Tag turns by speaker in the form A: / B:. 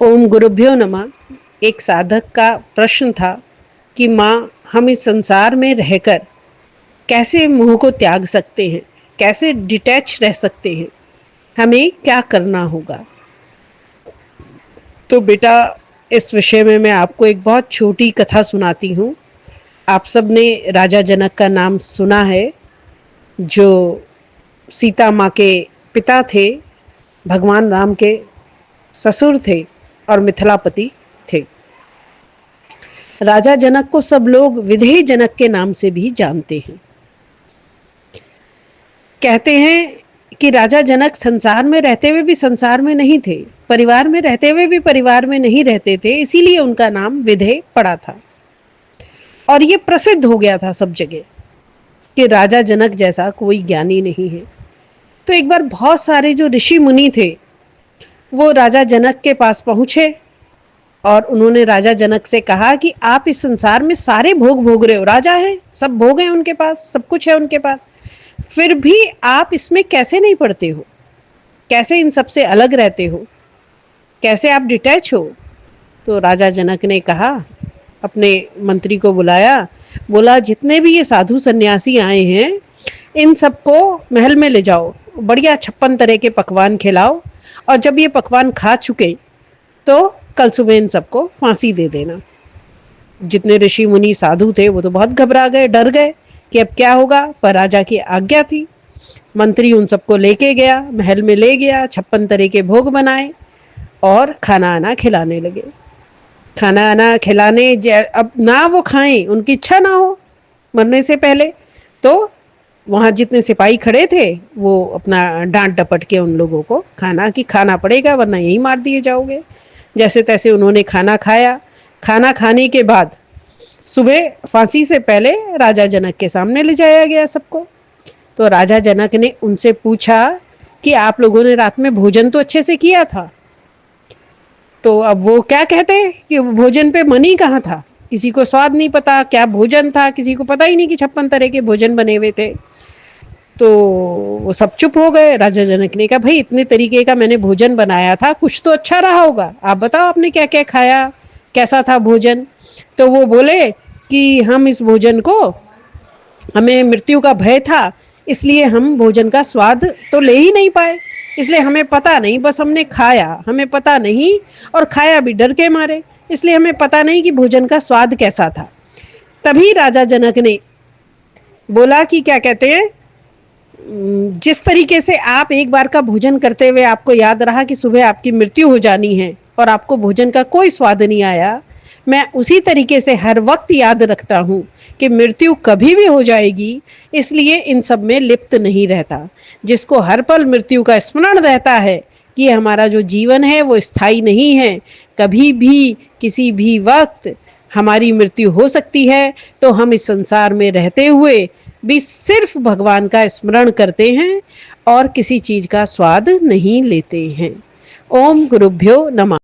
A: ओम गुरुभ्यो नमः। एक साधक का प्रश्न था कि माँ, हम इस संसार में रहकर कैसे मोह को त्याग सकते हैं, कैसे डिटैच रह सकते हैं, हमें क्या करना होगा। तो बेटा, इस विषय में मैं आपको एक बहुत छोटी कथा सुनाती हूँ। आप सब ने राजा जनक का नाम सुना है, जो सीता माँ के पिता थे, भगवान राम के ससुर थे और मिथिलापति थे। राजा जनक को सब लोग विधेय जनक के नाम से भी जानते हैं। कहते हैं कि राजा जनक संसार में रहते हुए भी संसार में नहीं थे, परिवार में रहते हुए भी परिवार में नहीं रहते थे, इसीलिए उनका नाम विधेय पड़ा था। और ये प्रसिद्ध हो गया था सब जगह कि राजा जनक जैसा कोई ज्ञानी नहीं है। तो एक बार बहुत सारे जो ऋषि मुनि थे वो राजा जनक के पास पहुंचे और उन्होंने राजा जनक से कहा कि आप इस संसार में सारे भोग भोग रहे हो, राजा हैं, सब भोग हैं उनके पास, सब कुछ है उनके पास, फिर भी आप इसमें कैसे नहीं पड़ते हो, कैसे इन सबसे अलग रहते हो, कैसे आप डिटैच हो। तो राजा जनक ने कहा, अपने मंत्री को बुलाया, बोला जितने भी ये साधु सन्यासी आए हैं इन सबको महल में ले जाओ, बढ़िया 56 तरह के पकवान खिलाओ, और जब ये पकवान खा चुके तो कल सुबह इन सबको फांसी दे देना। जितने ऋषि मुनि साधु थे वो तो बहुत घबरा गए, डर गए कि अब क्या होगा, पर राजा की आज्ञा थी। मंत्री उन सबको लेके गया, महल में ले गया, 56 तरह के भोग बनाए और खाना आना खिलाने लगे। खाना आना खिलाने, अब ना वो खाएं, उनकी इच्छा ना हो मरने से पहले, तो वहाँ जितने सिपाही खड़े थे वो अपना डांट डपट के उन लोगों को खाना कि खाना पड़ेगा वरना यहीं मार दिए जाओगे। जैसे तैसे उन्होंने खाना खाया। खाना खाने के बाद सुबह फांसी से पहले राजा जनक के सामने ले जाया गया सबको। तो राजा जनक ने उनसे पूछा कि आप लोगों ने रात में भोजन तो अच्छे से किया था। तो अब वो क्या कहते कि भोजन पे मन ही कहाँ था, किसी को स्वाद नहीं पता क्या भोजन था, किसी को पता ही नहीं कि 56 तरह के भोजन बने हुए थे। तो वो सब चुप हो गए। राजा जनक ने कहा, भाई इतने तरीके का मैंने भोजन बनाया था, कुछ तो अच्छा रहा होगा, आप बताओ आपने क्या क्या खाया, कैसा था भोजन। तो वो बोले कि हम इस भोजन को, हमें मृत्यु का भय था इसलिए हम भोजन का स्वाद तो ले ही नहीं पाए, इसलिए हमें पता नहीं, बस हमने खाया, हमें पता नहीं, और खाया भी डर के मारे, इसलिए हमें पता नहीं कि भोजन का स्वाद कैसा था। तभी राजा जनक ने बोला कि क्या कहते हैं, जिस तरीके से आप एक बार का भोजन करते हुए आपको याद रहा कि सुबह आपकी मृत्यु हो जानी है और आपको भोजन का कोई स्वाद नहीं आया, मैं उसी तरीके से हर वक्त याद रखता हूँ कि मृत्यु कभी भी हो जाएगी, इसलिए इन सब में लिप्त नहीं रहता। जिसको हर पल मृत्यु का स्मरण रहता है कि हमारा जो जीवन है वो स्थायी नहीं है, कभी भी किसी भी वक्त हमारी मृत्यु हो सकती है, तो हम इस संसार में रहते हुए भी सिर्फ भगवान का स्मरण करते हैं और किसी चीज का स्वाद नहीं लेते हैं। ओम गुरुभ्यो नमः।